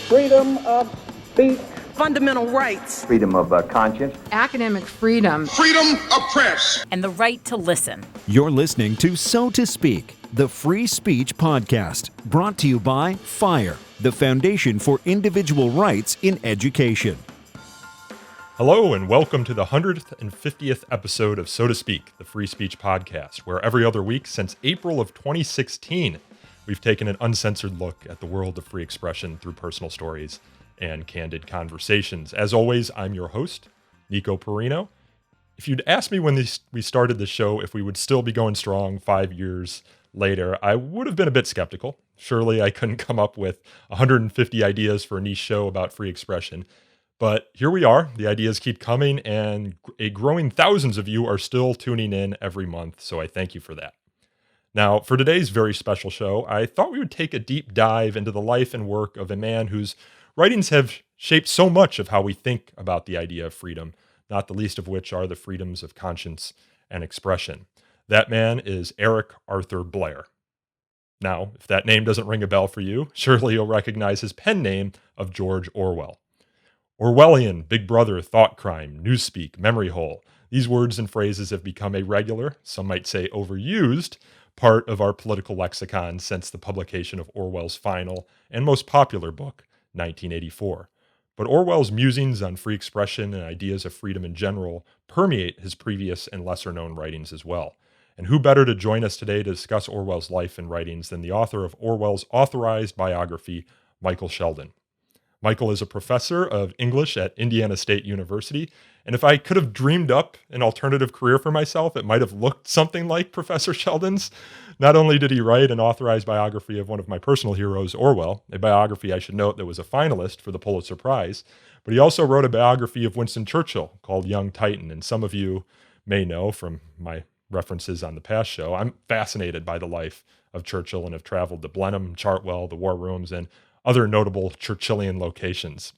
freedom of speech, fundamental rights, freedom of conscience, academic freedom, freedom of press, and the right to listen. You're listening to So to Speak, the free speech podcast, brought to you by FIRE, the Foundation for Individual Rights in Education. Hello and welcome to the 150th episode of So to Speak, the free speech podcast, where every other week since April of 2016, we've taken an uncensored look at the world of free expression through personal stories and candid conversations. As always, I'm your host, Nico Perrino. If you'd asked me when we started the show if we would still be going strong 5 years later, I would have been a bit skeptical. Surely I couldn't come up with 150 ideas for a niche show about free expression. But here we are. The ideas keep coming, and a growing thousands of you are still tuning in every month, so I thank you for that. Now, for today's very special show, I thought we would take a deep dive into the life and work of a man whose writings have shaped so much of how we think about the idea of freedom, not the least of which are the freedoms of conscience and expression. That man is Eric Arthur Blair. Now, if that name doesn't ring a bell for you, surely you'll recognize his pen name of George Orwell. Orwellian, Big Brother, thought crime, newspeak, memory hole. These words and phrases have become a regular, some might say overused, part of our political lexicon since the publication of Orwell's final and most popular book, 1984. But Orwell's musings on free expression and ideas of freedom in general permeate his previous and lesser-known writings as well. And who better to join us today to discuss Orwell's life and writings than the author of Orwell's authorized biography, Michael Shelden. Michael is a professor of English at Indiana State University, and if I could have dreamed up an alternative career for myself, it might have looked something like Professor Shelden's. Not only did he write an authorized biography of one of my personal heroes, Orwell, a biography I should note that was a finalist for the Pulitzer Prize, but he also wrote a biography of Winston Churchill called Young Titan, and some of you may know from my references on the past show, I'm fascinated by the life of Churchill and have traveled to Blenheim, Chartwell, the war rooms, and other notable Churchillian locations.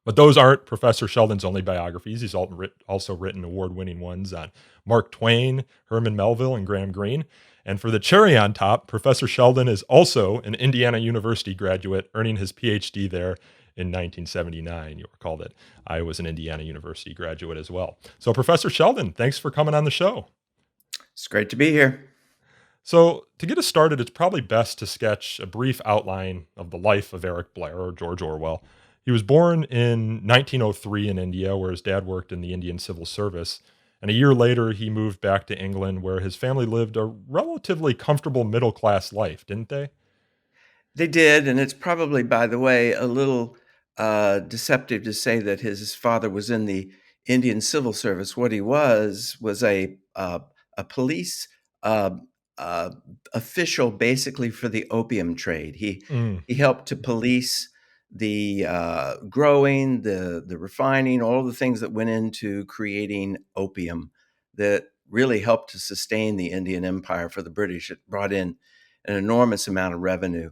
But those aren't Professor Shelden's only biographies. He's also written award-winning ones on Mark Twain, Herman Melville, and Graham Greene. And for the cherry on top, Professor Shelden is also an Indiana University graduate, earning his PhD there in 1979. You'll recall that I was an Indiana University graduate as well. So Professor Shelden, thanks for coming on the show. It's great to be here. So to get us started, it's probably best to sketch a brief outline of the life of Eric Blair, or George Orwell. He was born in 1903 in India, where his dad worked in the Indian Civil Service. And a year later, he moved back to England, where his family lived a relatively comfortable middle-class life, didn't they? They did, and it's probably, by the way, a little deceptive to say that his father was in the Indian Civil Service. What he was a police official, basically for the opium trade. He helped to police the growing, the refining, all the things that went into creating opium that really helped to sustain the Indian Empire for the British. It brought in an enormous amount of revenue.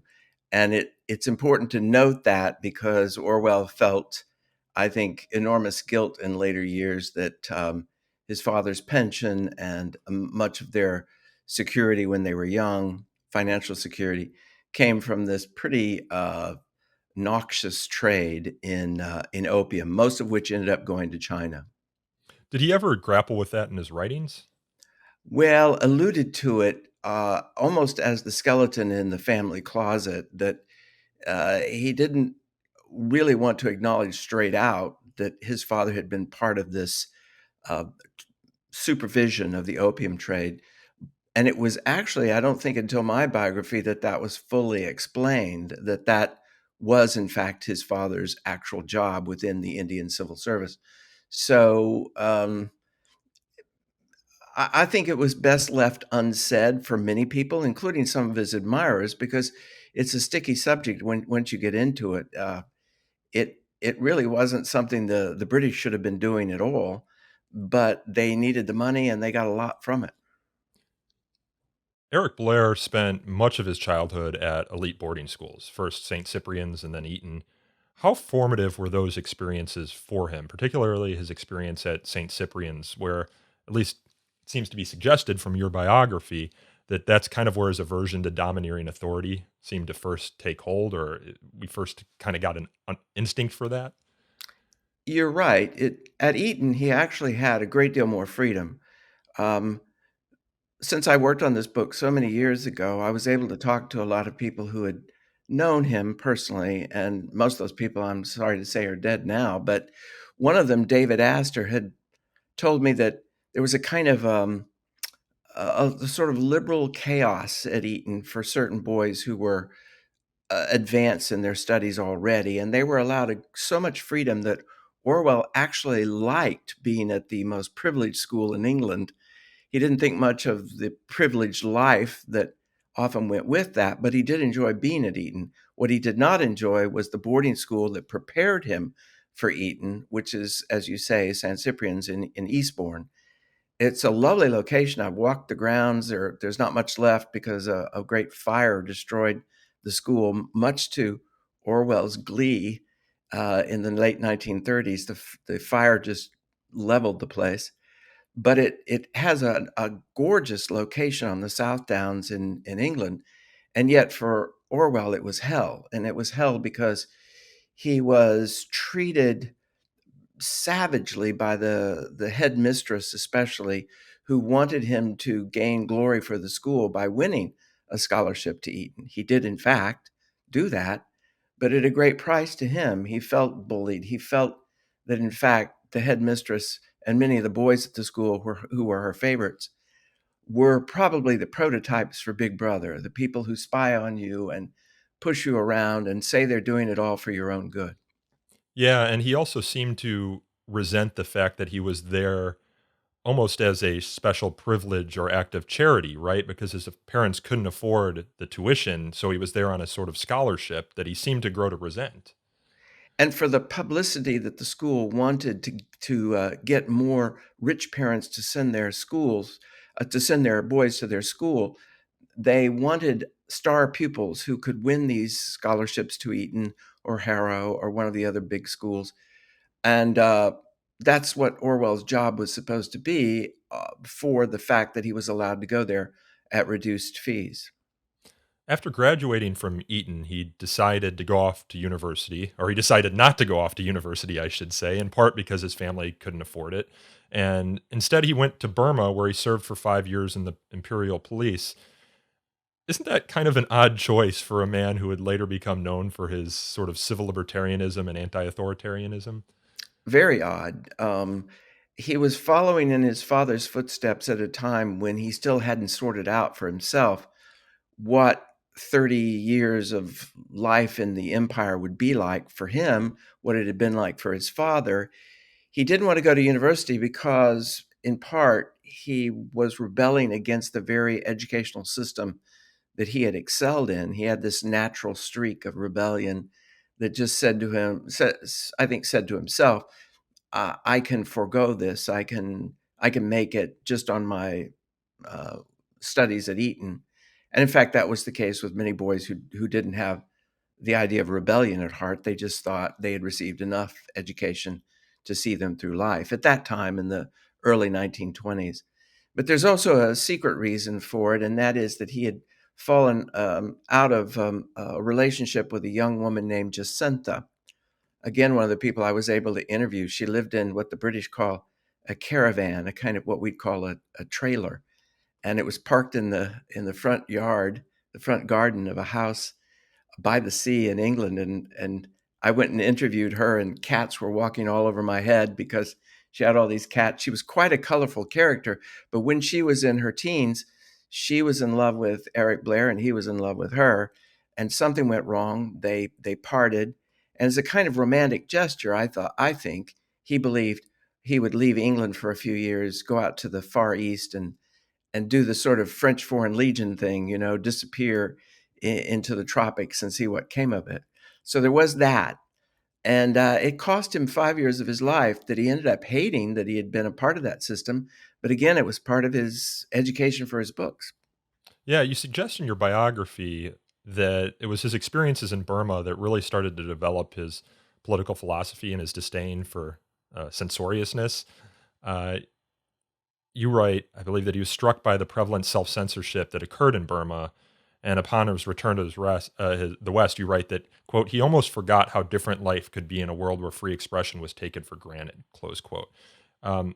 And it's important to note that because Orwell felt, I think, enormous guilt in later years that his father's pension and much of their security when they were young, financial security, came from this pretty noxious trade in opium, most of which ended up going to China. Did he ever grapple with that in his writings? Well, alluded to it almost as the skeleton in the family closet, that he didn't really want to acknowledge straight out that his father had been part of this supervision of the opium trade. And it was actually, I don't think until my biography that was fully explained, that was in fact his father's actual job within the Indian Civil Service. So I think it was best left unsaid for many people, including some of his admirers, because it's a sticky subject once you get into it. It really wasn't something the British should have been doing at all, but they needed the money and they got a lot from it. Eric Blair spent much of his childhood at elite boarding schools, first St. Cyprian's and then Eton. How formative were those experiences for him, particularly his experience at St. Cyprian's, where, at least it seems to be suggested from your biography, that's kind of where his aversion to domineering authority seemed to first take hold, or we first kind of got an instinct for that. You're right. At Eton, he actually had a great deal more freedom. Um, since I worked on this book so many years ago, I was able to talk to a lot of people who had known him personally, and most of those people, I'm sorry to say, are dead now. But one of them, David Astor, had told me that there was a kind of a sort of liberal chaos at Eton for certain boys who were advanced in their studies already, and they were allowed so much freedom that Orwell actually liked being at the most privileged school in England. He didn't think much of the privileged life that often went with that, but he did enjoy being at Eton. What he did not enjoy was the boarding school that prepared him for Eton, which is, as you say, St. Cyprian's in Eastbourne. It's a lovely location. I've walked the grounds. There's not much left because a great fire destroyed the school, much to Orwell's glee. In the late 1930s, the fire just leveled the place. But it has a gorgeous location on the South Downs in England. And yet for Orwell, it was hell. And it was hell because he was treated savagely by the headmistress, especially, who wanted him to gain glory for the school by winning a scholarship to Eton. He did, in fact, do that, but at a great price to him. He felt bullied. He felt that, in fact, the headmistress and many of the boys at the school who were her favorites were probably the prototypes for Big Brother, the people who spy on you and push you around and say they're doing it all for your own good. Yeah, and he also seemed to resent the fact that he was there almost as a special privilege or act of charity, right? Because his parents couldn't afford the tuition, so he was there on a sort of scholarship that he seemed to grow to resent. And for the publicity that the school wanted to get more rich parents to send to send their boys to their school, they wanted star pupils who could win these scholarships to Eton or Harrow or one of the other big schools. And that's what Orwell's job was supposed to be, for the fact that he was allowed to go there at reduced fees. After graduating from Eton, he decided to go off to university, or he decided not to go off to university, I should say, in part because his family couldn't afford it. And instead, he went to Burma, where he served for 5 years in the Imperial Police. Isn't that kind of an odd choice for a man who would later become known for his sort of civil libertarianism and anti authoritarianism? Very odd. He was following in his father's footsteps at a time when he still hadn't sorted out for himself what 30 years of life in the empire would be like for him, what it had been like for his father. He didn't want to go to university because, in part, he was rebelling against the very educational system that he had excelled in. He had this natural streak of rebellion that just said to himself, I can forego this. I can make it just on my uh, studies at Eton. And in fact, that was the case with many boys who didn't have the idea of rebellion at heart. They just thought they had received enough education to see them through life at that time in the early 1920s. But there's also a secret reason for it, and that is that he had fallen out of a relationship with a young woman named Jacinta. Again, one of the people I was able to interview. She lived in what the British call a caravan, a kind of what we'd call a trailer, and it was parked in the front yard, the front garden of a house by the sea in England. And I went and interviewed her, and cats were walking all over my head because she had all these cats. She was quite a colorful character, but when she was in her teens, she was in love with Eric Blair and he was in love with her, and something went wrong. They parted, and as a kind of romantic gesture, I think he believed he would leave England for a few years, go out to the Far East, and do the sort of French Foreign Legion thing, disappear into the tropics and see what came of it. So there was that. And it cost him 5 years of his life that he ended up hating that he had been a part of that system. But again, it was part of his education for his books. Yeah, you suggest in your biography that it was his experiences in Burma that really started to develop his political philosophy and his disdain for censoriousness. Uh, you write, I believe, that he was struck by the prevalent self-censorship that occurred in Burma, and upon his return to the West, you write that, quote, he almost forgot how different life could be in a world where free expression was taken for granted, close quote. Um,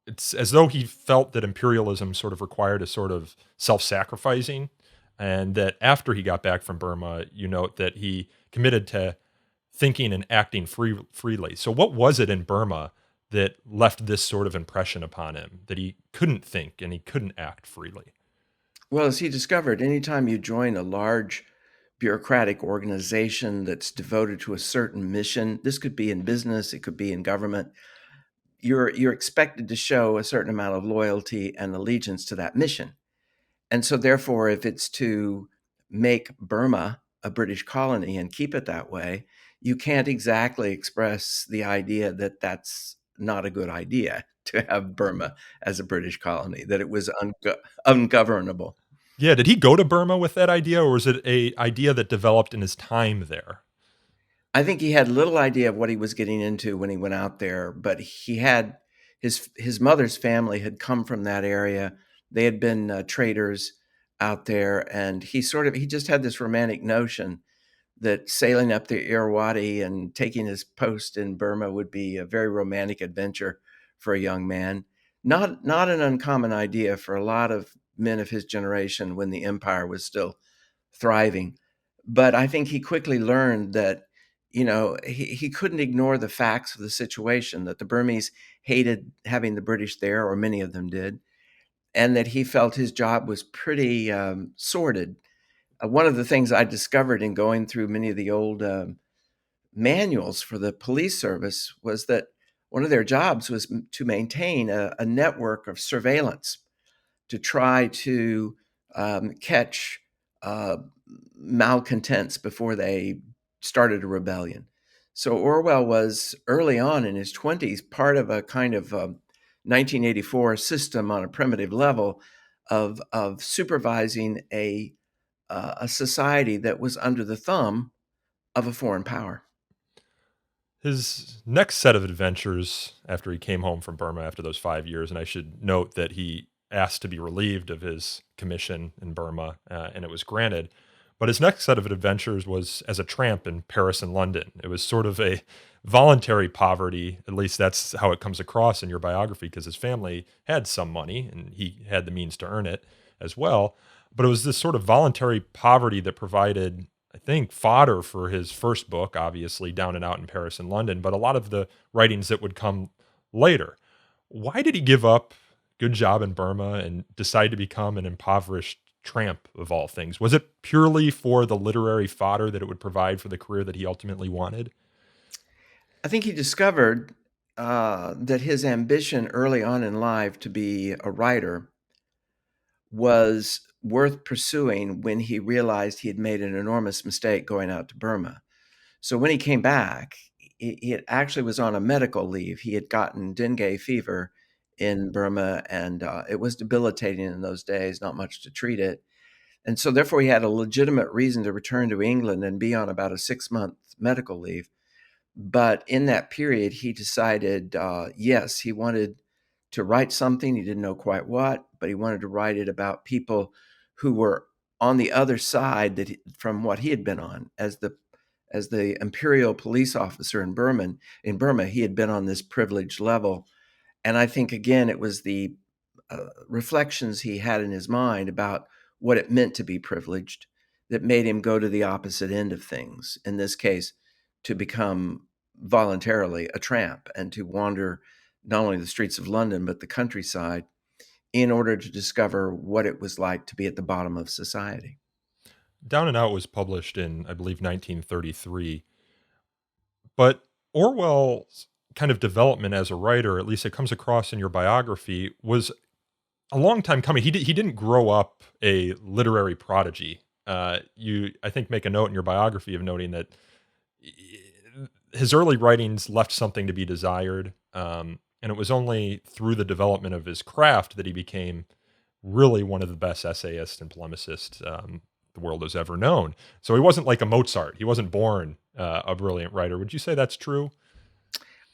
it's as though he felt that imperialism sort of required a sort of self-sacrificing, and that after he got back from Burma, you note that he committed to thinking and acting freely. So what was it in Burma that left this sort of impression upon him, that he couldn't think and he couldn't act freely? Well, as he discovered, anytime you join a large bureaucratic organization that's devoted to a certain mission, this could be in business, it could be in government, you're expected to show a certain amount of loyalty and allegiance to that mission. And so therefore, if it's to make Burma a British colony and keep it that way, you can't exactly express the idea that that's not a good idea to have Burma as a British colony, that it was ungovernable. Yeah, did he go to Burma with that idea, or was it a idea that developed in his time there? I think he had little idea of what he was getting into when he went out there, but he had his mother's family had come from that area. They had been traders out there, and he just had this romantic notion that sailing up the Irrawaddy and taking his post in Burma would be a very romantic adventure for a young man. Not an uncommon idea for a lot of men of his generation when the empire was still thriving. But I think he quickly learned that, he couldn't ignore the facts of the situation, that the Burmese hated having the British there, or many of them did, and that he felt his job was pretty sordid. One of the things I discovered in going through many of the old manuals for the police service was that one of their jobs was to maintain a network of surveillance to try to catch malcontents before they started a rebellion. So Orwell was early on in his 20s part of a kind of 1984 system on a primitive level of supervising a society that was under the thumb of a foreign power. His next set of adventures after he came home from Burma after those 5 years, and I should note that he asked to be relieved of his commission in Burma, and it was granted. But his next set of adventures was as a tramp in Paris and London. It was sort of a voluntary poverty, at least that's how it comes across in your biography, because his family had some money and he had the means to earn it as well. But it was this sort of voluntary poverty that provided, I think, fodder for his first book, obviously, Down and Out in Paris and London, but a lot of the writings that would come later. Why did he give up good job in Burma and decide to become an impoverished tramp of all things? Was it purely for the literary fodder that it would provide for the career that he ultimately wanted? I think he discovered that his ambition early on in life to be a writer was worth pursuing when he realized he had made an enormous mistake going out to Burma. So when he came back, he actually was on a medical leave. He had gotten dengue fever in Burma, and it was debilitating in those days, not much to treat it. And so therefore he had a legitimate reason to return to England and be on about a 6-month medical leave. But in that period, he decided, yes, he wanted to write something. He didn't know quite what, but he wanted to write it about people who were on the other side from what he had been on as the imperial police officer in Burma. In Burma, he had been on this privileged level, and I think again it was the reflections he had in his mind about what it meant to be privileged that made him go to the opposite end of things. In this case, to become voluntarily a tramp and to wander not only the streets of London, but the countryside in order to discover what it was like to be at the bottom of society. Down and Out was published in, I believe, 1933. But Orwell's kind of development as a writer, at least it comes across in your biography, was a long time coming. He didn't grow up a literary prodigy. You, I think, make a note in your biography of noting that his early writings left something to be desired, and it was only through the development of his craft that he became really one of the best essayists and polemicists the world has ever known. So he wasn't like a Mozart. He wasn't born a brilliant writer. Would you say that's true?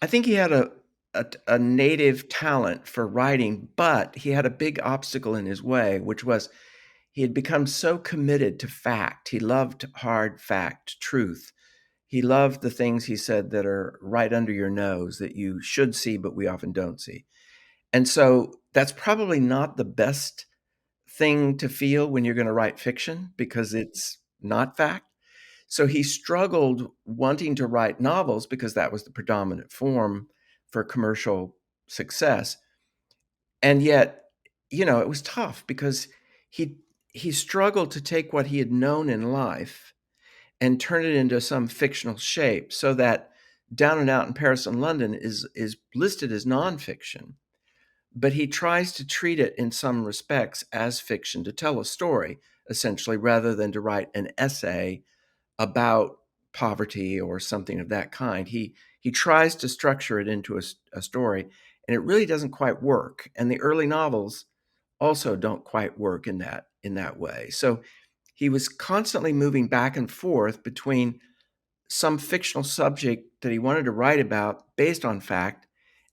I think he had a native talent for writing, but he had a big obstacle in his way, which was he had become so committed to fact. He loved hard fact, truth. He loved the things he said that are right under your nose that you should see, but we often don't see. And so that's probably not the best thing to feel when you're going to write fiction because it's not fact. So he struggled wanting to write novels because that was the predominant form for commercial success. And yet, it was tough because he he struggled to take what he had known in life and turn it into some fictional shape so that Down and Out in Paris and London is listed as nonfiction, but he tries to treat it in some respects as fiction to tell a story, essentially, rather than to write an essay about poverty or something of that kind. He tries to structure it into a story, and it really doesn't quite work. And the early novels also don't quite work in that way. So he was constantly moving back and forth between some fictional subject that he wanted to write about based on fact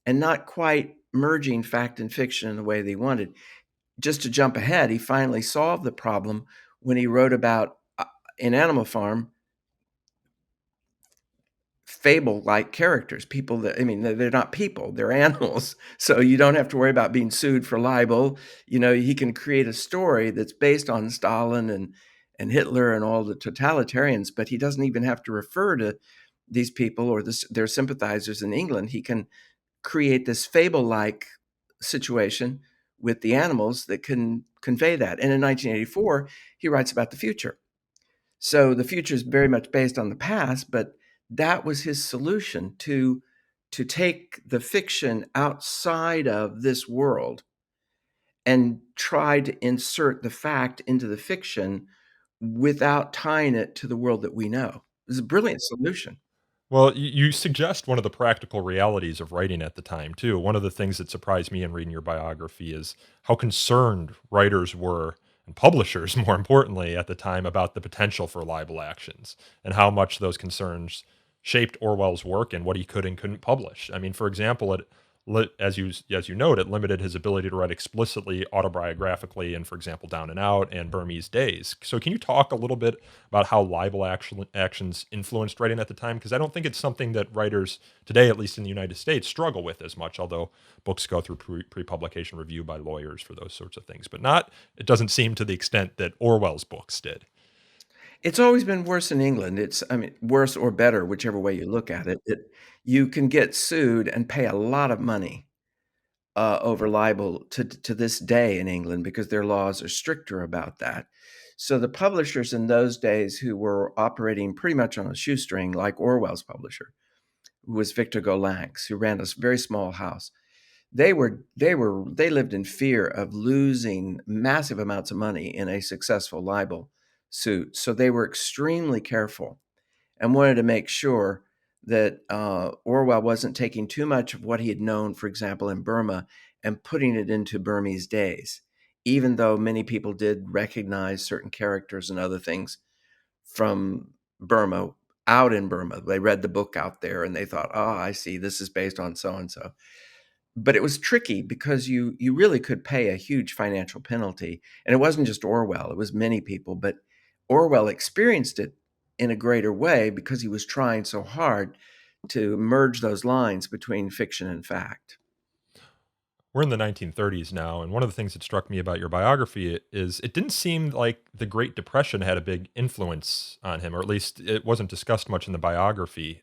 and not quite merging fact and fiction in the way that he wanted. Just to jump ahead, he finally solved the problem when he wrote about in Animal Farm fable-like characters, people that, I mean, they're not people, they're animals. So you don't have to worry about being sued for libel. He can create a story that's based on Stalin and Hitler and all the totalitarians, but he doesn't even have to refer to these people or their sympathizers in England. He can create this fable-like situation with the animals that can convey that. And in 1984, he writes about the future. So the future is very much based on the past, but that was his solution to take the fiction outside of this world and try to insert the fact into the fiction without tying it to the world that we know. It was a brilliant solution. Well, you suggest one of the practical realities of writing at the time, too. One of the things that surprised me in reading your biography is how concerned writers were, and publishers, more importantly, at the time about the potential for libel actions and how much those concerns shaped Orwell's work and what he could and couldn't publish. I mean, for example, as you note, it limited his ability to write explicitly autobiographically in, for example, Down and Out and Burmese Days. So, can you talk a little bit about how libel actions influenced writing at the time? Because I don't think it's something that writers today, at least in the United States, struggle with as much. Although books go through pre-publication review by lawyers for those sorts of things, but not. It doesn't seem to the extent that Orwell's books did. It's always been worse in England. I mean, worse or better, whichever way you look at it. You can get sued and pay a lot of money over libel to this day in England because their laws are stricter about that. So the publishers in those days who were operating pretty much on a shoestring, like Orwell's publisher, who was Victor Gollancz, who ran a very small house, they lived in fear of losing massive amounts of money in a successful libel suit. So they were extremely careful and wanted to make sure that Orwell wasn't taking too much of what he had known, for example, in Burma, and putting it into Burmese Days, even though many people did recognize certain characters and other things from Burma out in Burma. They read the book out there and they thought, oh, I see, this is based on so and so. But it was tricky because you really could pay a huge financial penalty. And it wasn't just Orwell, it was many people. But Orwell experienced it in a greater way because he was trying so hard to merge those lines between fiction and fact. We're in the 1930s now, and one of the things that struck me about your biography is it didn't seem like the Great Depression had a big influence on him, or at least it wasn't discussed much in the biography.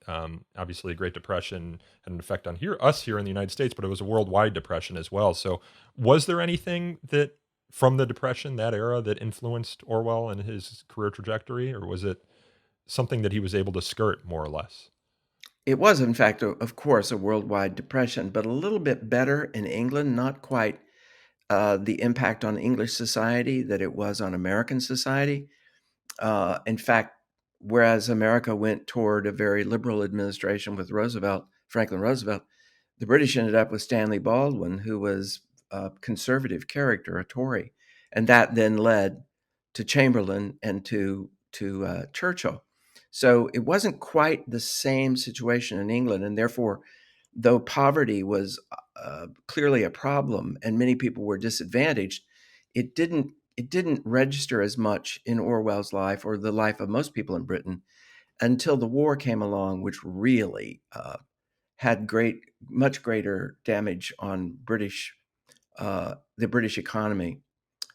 Obviously, the Great Depression had an effect on us here in the United States, but it was a worldwide depression as well. So, was there anything that from the Depression, that era, that influenced Orwell and his career trajectory, or was it something that he was able to skirt more or less? It was, in fact, of course, a worldwide depression, but a little bit better in England, not quite the impact on English society that it was on American society. In fact, whereas America went toward a very liberal administration with Franklin Roosevelt, the British ended up with Stanley Baldwin, who was a conservative character, a Tory, and that then led to Chamberlain and to Churchill. So it wasn't quite the same situation in England, and therefore though poverty was clearly a problem and many people were disadvantaged, it didn't register as much in Orwell's life or the life of most people in Britain until the war came along, which really had much greater damage on the British economy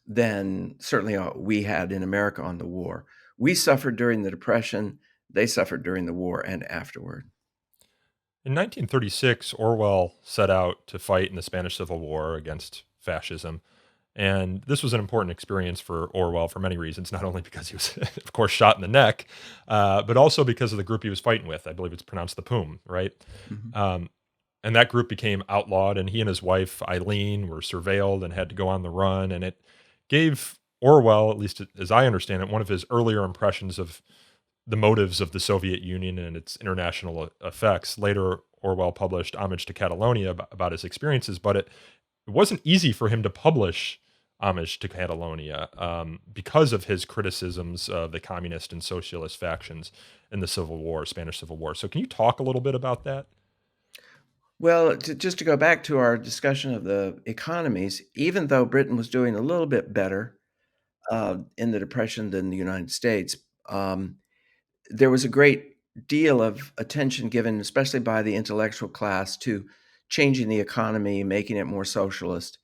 than certainly we had in America on the war. We suffered during the Depression. They suffered during the war and afterward. In 1936, Orwell set out to fight in the Spanish Civil War against fascism. And this was an important experience for Orwell for many reasons, not only because he was, of course, shot in the neck, but also because of the group he was fighting with. I believe it's pronounced the POOM, right? Mhm. And that group became outlawed, and he and his wife, Eileen, were surveilled and had to go on the run. And it gave Orwell, at least as I understand it, one of his earlier impressions of the motives of the Soviet Union and its international effects. Later, Orwell published Homage to Catalonia about his experiences, but it wasn't easy for him to publish Homage to Catalonia because of his criticisms of the communist and socialist factions in the Civil War, Spanish Civil War. So, can you talk a little bit about that? Well, just to go back to our discussion of the economies, even though Britain was doing a little bit better in the Depression than the United States, um, there was a great deal of attention given, especially by the intellectual class, to changing the economy, making it more socialist,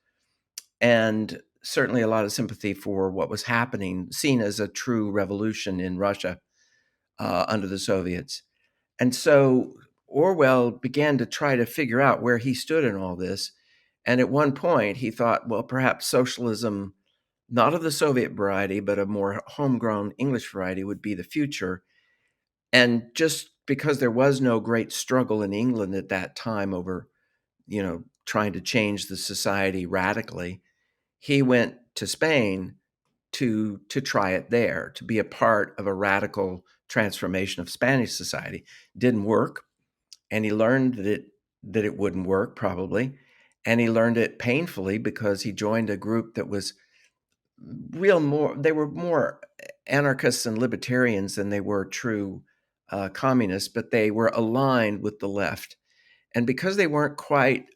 and certainly a lot of sympathy for what was happening, seen as a true revolution in Russia under the Soviets. And so Orwell began to try to figure out where he stood in all this. And at one point, he thought, well, perhaps socialism, not of the Soviet variety, but a more homegrown English variety, would be the future. And just because there was no great struggle in England at that time over, trying to change the society radically, he went to Spain to try it there, to be a part of a radical transformation of Spanish society. Didn't work, and he learned that it wouldn't work probably, and he learned it painfully because he joined a group that was they were more anarchists and libertarians than they were true communists, but they were aligned with the left. And because they weren't quite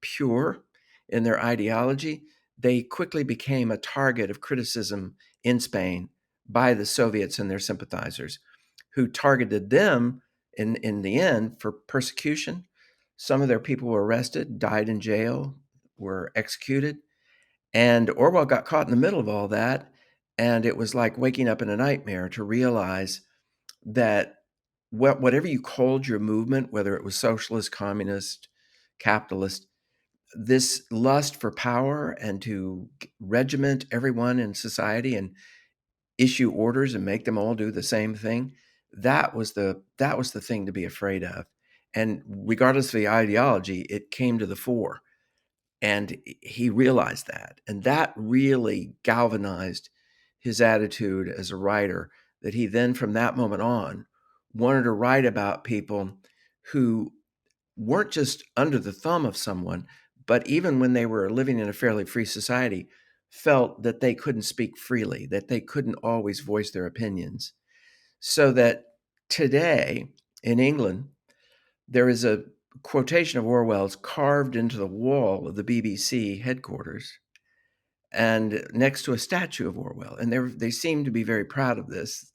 pure in their ideology, they quickly became a target of criticism in Spain by the Soviets and their sympathizers, who targeted them in the end for persecution. Some of their people were arrested, died in jail, were executed. And Orwell got caught in the middle of all that. And it was like waking up in a nightmare to realize that whatever you called your movement, whether it was socialist, communist, capitalist, this lust for power and to regiment everyone in society and issue orders and make them all do the same thing, that was the thing to be afraid of. And regardless of the ideology, it came to the fore. And he realized that. And that really galvanized his attitude as a writer, that he then, from that moment on, wanted to write about people who weren't just under the thumb of someone, but even when they were living in a fairly free society, felt that they couldn't speak freely, that they couldn't always voice their opinions. So that today in England, there is a quotation of Orwell's carved into the wall of the BBC headquarters and next to a statue of Orwell. And they seem to be very proud of this,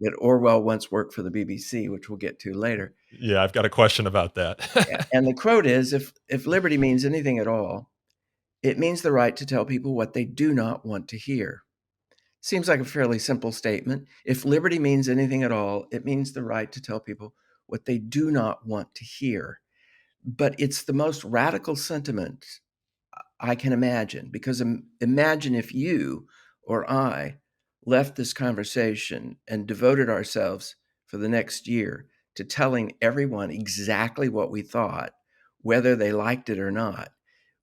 that Orwell once worked for the BBC, which we'll get to later. Yeah, I've got a question about that. And the quote is, if liberty means anything at all, it means the right to tell people what they do not want to hear. Seems like a fairly simple statement. If liberty means anything at all, it means the right to tell people what they do not want to hear. But it's the most radical sentiment I can imagine, because imagine if you or I left this conversation and devoted ourselves for the next year to telling everyone exactly what we thought, whether they liked it or not.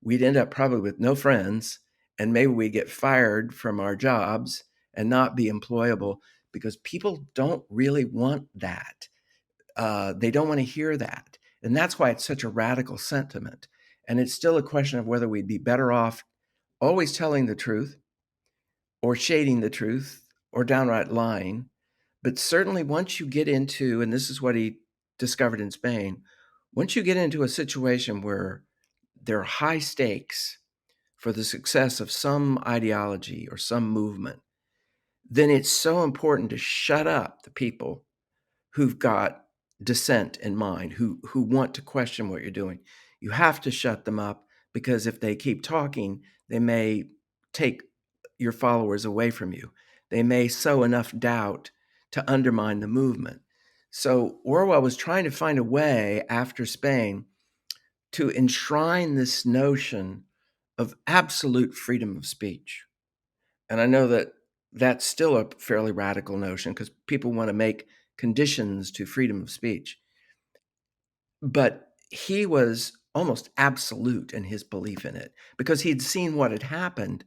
We'd end up probably with no friends, and maybe we get fired from our jobs and not be employable, because people don't really want that. They don't want to hear that. And that's why it's such a radical sentiment. And it's still a question of whether we'd be better off always telling the truth or shading the truth or downright lying. But certainly once you get into, and this is what he discovered in Spain, Once you get into a situation where there are high stakes for the success of some ideology or some movement, then it's so important to shut up the people who've got dissent in mind, who want to question what you're doing. You have to shut them up, because if they keep talking, they may take your followers away from you. They may sow enough doubt to undermine the movement. So Orwell was trying to find a way after Spain to enshrine this notion of absolute freedom of speech. And I know that that's still a fairly radical notion, because people want to make conditions to freedom of speech. But he was almost absolute in his belief in it, because he'd seen what had happened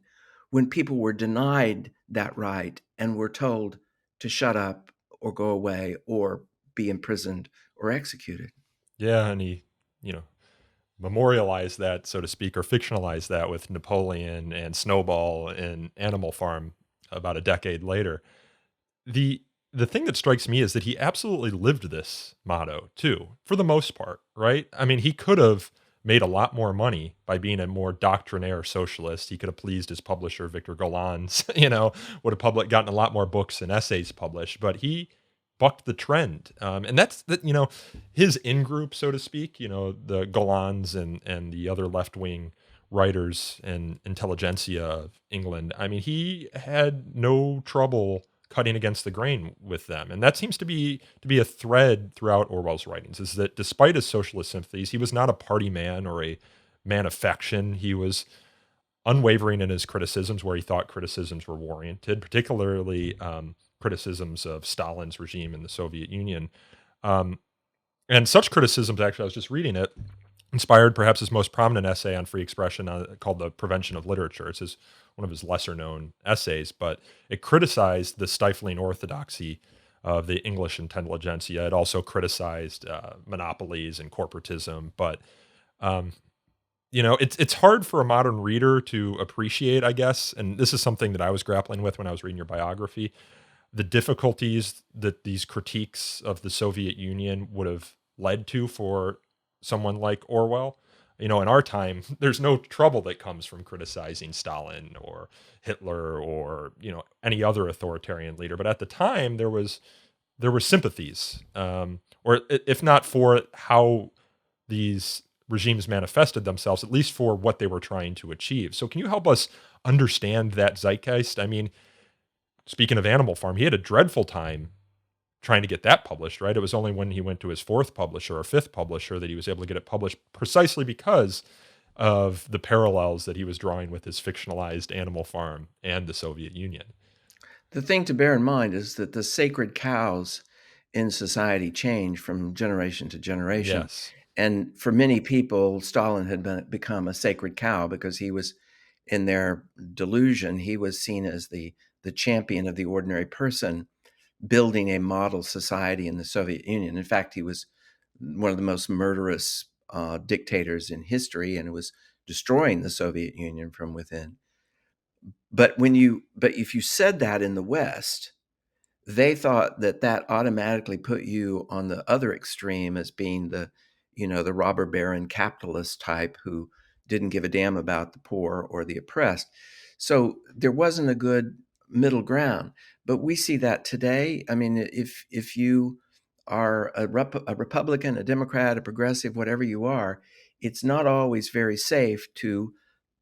when people were denied that right and were told to shut up or go away or be imprisoned or executed. Yeah, and he, memorialized that, so to speak, or fictionalized that with Napoleon and Snowball and Animal Farm about a decade later. The thing that strikes me is that he absolutely lived this motto too, for the most part, right? I mean, he could have made a lot more money by being a more doctrinaire socialist. He could have pleased his publisher, Victor Gollancz, would have gotten a lot more books and essays published, but he bucked the trend. And that's his in-group, so to speak, the Gollancz and the other left-wing writers and intelligentsia of England. I mean, he had no trouble cutting against the grain with them. And that seems to be a thread throughout Orwell's writings, is that despite his socialist sympathies, he was not a party man or a man of faction. He was unwavering in his criticisms where he thought criticisms were warranted, particularly criticisms of Stalin's regime in the Soviet Union. And such criticisms, actually, I was just reading it, inspired perhaps his most prominent essay on free expression called The Prevention of Literature. It's one of his lesser known essays, but it criticized the stifling orthodoxy of the English intelligentsia. It also criticized monopolies and corporatism. But, it's hard for a modern reader to appreciate, I guess, and this is something that I was grappling with when I was reading your biography, the difficulties that these critiques of the Soviet Union would have led to for someone like Orwell. In our time, there's no trouble that comes from criticizing Stalin or Hitler or, any other authoritarian leader. But at the time, there were sympathies, or if not for how these regimes manifested themselves, at least for what they were trying to achieve. So can you help us understand that zeitgeist? I mean, speaking of Animal Farm, he had a dreadful time trying to get that published, right? It was only when he went to his fourth publisher or fifth publisher that he was able to get it published, precisely because of the parallels that he was drawing with his fictionalized Animal Farm and the Soviet Union. The thing to bear in mind is that the sacred cows in society change from generation to generation. Yes. And for many people, Stalin had become a sacred cow because he was, in their delusion, he was seen as the champion of the ordinary person, building a model society in the Soviet Union. In fact, he was one of the most murderous dictators in history, and it was destroying the Soviet Union from within. But if you said that in the West, they thought that automatically put you on the other extreme as being the robber baron capitalist type who didn't give a damn about the poor or the oppressed. So there wasn't a good middle ground. But we see that today. I mean, if you are a Republican, a Democrat, a progressive, whatever you are, it's not always very safe to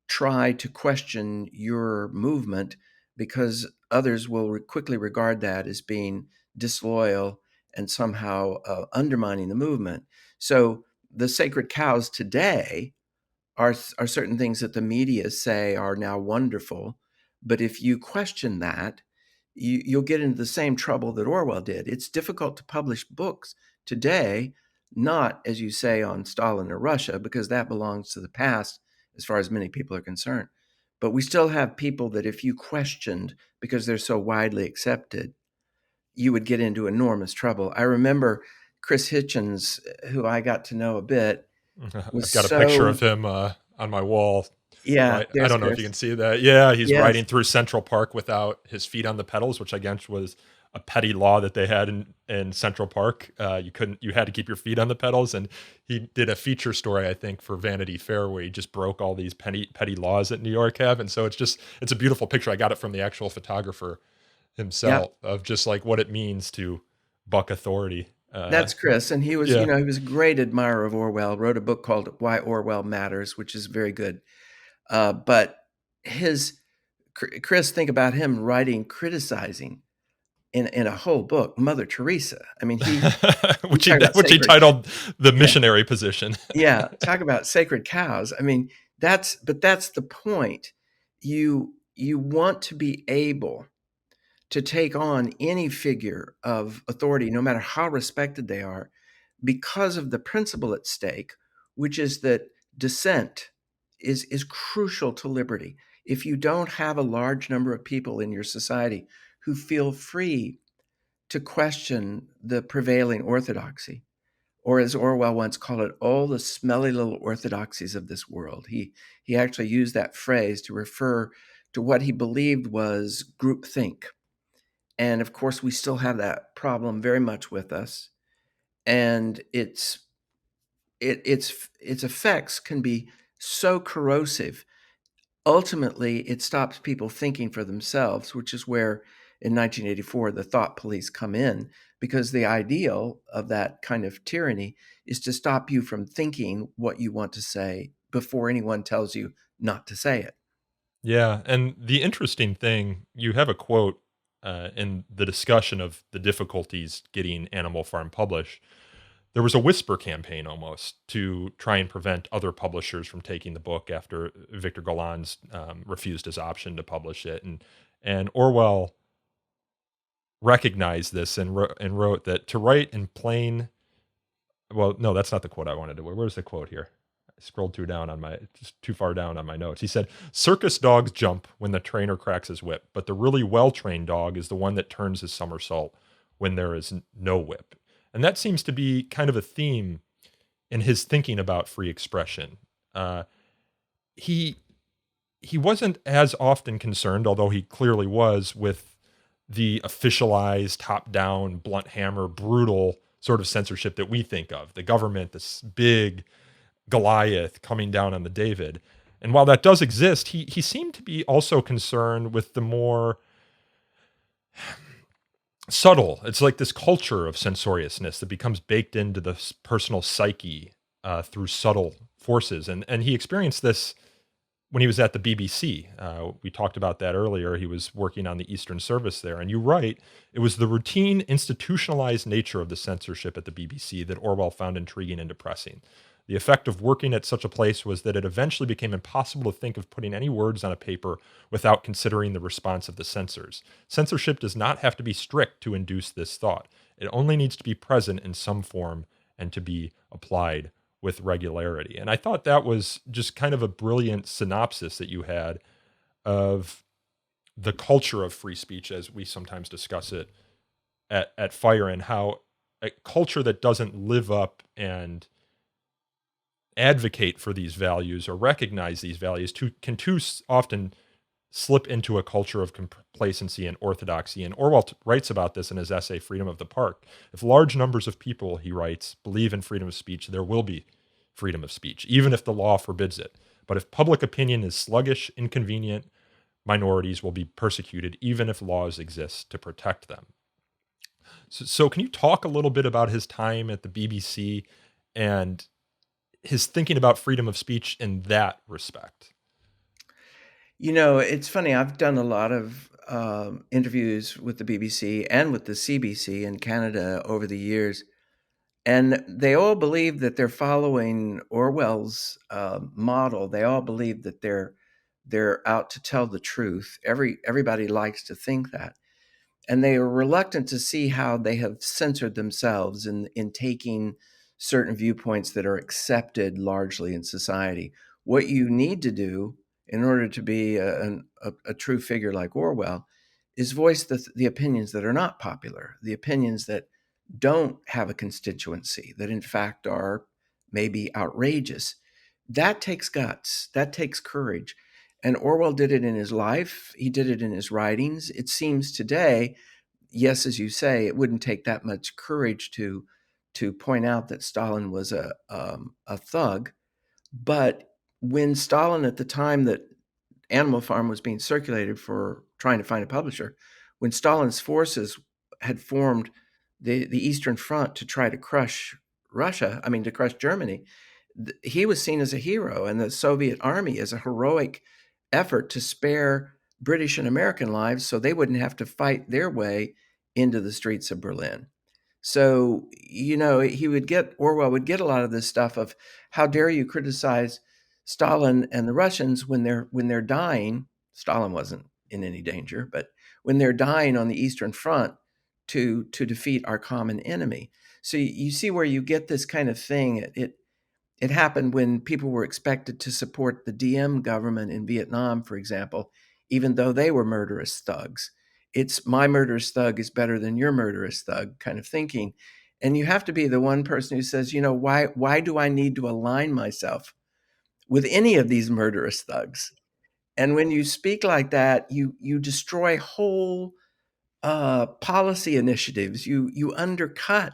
try to question your movement, because others will quickly regard that as being disloyal and somehow undermining the movement. So the sacred cows today are certain things that the media say are now wonderful. But if you question that, you'll get into the same trouble that Orwell did. It's difficult to publish books today, not, as you say, on Stalin or Russia, because that belongs to the past as far as many people are concerned. But we still have people that if you questioned, because they're so widely accepted, you would get into enormous trouble. I remember Chris Hitchens, who I got to know a bit, I've got a picture of him on my wall. Yeah, I don't know if you can see that. Yeah, he's Yes. riding through Central Park without his feet on the pedals, which I guess was a petty law that they had in Central Park. You had to keep your feet on the pedals. And he did a feature story, I think, for Vanity Fair where he just broke all these petty laws that New York have. And so it's a beautiful picture. I got it from the actual photographer Yeah, himself of just like what it means to buck authority. that's Chris. And he was, Yeah. he was a great admirer of Orwell, wrote a book called Why Orwell Matters, which is very good. But Chris, think about him criticizing in a whole book, Mother Teresa. I mean, which talk about he sacred, titled The yeah, Missionary Position. yeah, talk about sacred cows. I mean, that's the point. You want to be able to take on any figure of authority, no matter how respected they are, because of the principle at stake, which is that dissent is crucial to liberty. If you don't have a large number of people in your society who feel free to question the prevailing orthodoxy, or as Orwell once called it, all the smelly little orthodoxies of this world. He actually used that phrase to refer to what he believed was groupthink. And of course, we still have that problem very much with us. And its effects can be so corrosive. Ultimately, it stops people thinking for themselves, which is where in 1984 the thought police come in, because the ideal of that kind of tyranny is to stop you from thinking what you want to say before anyone tells you not to say it. Yeah, and the interesting thing, you have a quote in the discussion of the difficulties getting Animal Farm published. There was a whisper campaign almost to try and prevent other publishers from taking the book after Victor Golan's refused his option to publish it, and Orwell recognized this and wrote that to write in plain. Well, no, that's not the quote I wanted to. Where's the quote here? I scrolled just too far down on my notes. He said, "Circus dogs jump when the trainer cracks his whip, but the really well-trained dog is the one that turns his somersault when there is no whip." And that seems to be kind of a theme in his thinking about free expression. He he wasn't as often concerned, although he clearly was, with the officialized, top-down, blunt hammer, brutal sort of censorship that we think of. The government, this big Goliath coming down on the David. And while that does exist, he seemed to be also concerned with the more subtle. It's like this culture of censoriousness that becomes baked into the personal psyche through subtle forces. And he experienced this when he was at the BBC. We talked about that earlier. He was working on the Eastern Service there. And you're right, it was the routine, institutionalized nature of the censorship at the BBC that Orwell found intriguing and depressing. The effect of working at such a place was that it eventually became impossible to think of putting any words on a paper without considering the response of the censors. Censorship does not have to be strict to induce this thought. It only needs to be present in some form and to be applied with regularity. And I thought that was just kind of a brilliant synopsis that you had of the culture of free speech as we sometimes discuss it at Fire, and how a culture that doesn't live up and advocate for these values or recognize these values can too often slip into a culture of complacency and orthodoxy. And Orwell writes about this in his essay, Freedom of the Park. If large numbers of people, he writes, believe in freedom of speech, there will be freedom of speech, even if the law forbids it. But if public opinion is sluggish, inconvenient, minorities will be persecuted, even if laws exist to protect them. So can you talk a little bit about his time at the BBC and his thinking about freedom of speech in that respect? It's funny. I've done a lot of interviews with the BBC and with the CBC in Canada over the years, and they all believe that they're following Orwell's model. They all believe that they're out to tell the truth. Everybody likes to think that, and they are reluctant to see how they have censored themselves in taking certain viewpoints that are accepted largely in society. What you need to do in order to be a true figure like Orwell is voice the opinions that are not popular, the opinions that don't have a constituency, that in fact are maybe outrageous. That takes guts, that takes courage. And Orwell did it in his life, he did it in his writings. It seems today yes, as you say, it wouldn't take that much courage to point out that Stalin was a thug. But when Stalin, at the time that Animal Farm was being circulated for trying to find a publisher, when Stalin's forces had formed the Eastern Front to try to crush to crush Germany, he was seen as a hero, and the Soviet army as a heroic effort to spare British and American lives so they wouldn't have to fight their way into the streets of Berlin. So, Orwell would get a lot of this stuff of, how dare you criticize Stalin and the Russians when they're dying. Stalin wasn't in any danger, but when they're dying on the Eastern Front to defeat our common enemy. So you see where you get this kind of thing. It happened when people were expected to support the Diem government in Vietnam, for example, even though they were murderous thugs. It's my murderous thug is better than your murderous thug kind of thinking. And you have to be the one person who says, why do I need to align myself with any of these murderous thugs? And when you speak like that, you destroy whole policy initiatives. You undercut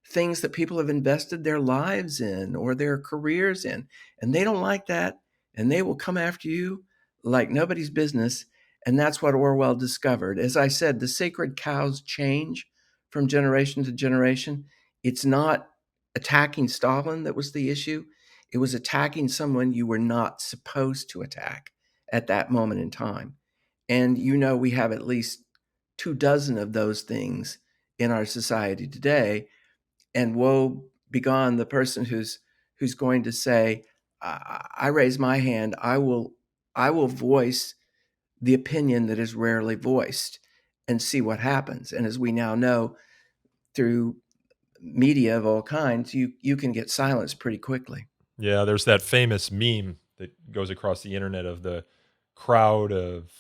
things that people have invested their lives in or their careers in, and they don't like that, and they will come after you like nobody's business. And that's what Orwell discovered. As I said, the sacred cows change from generation to generation. It's not attacking Stalin that was the issue. It was attacking someone you were not supposed to attack at that moment in time. And we have at least 24 of those things in our society today. And woe begone the person who's going to say, I raise my hand, I will voice the opinion that is rarely voiced and see what happens. And as we now know, through media of all kinds, you can get silenced pretty quickly. Yeah, there's that famous meme that goes across the internet of the crowd of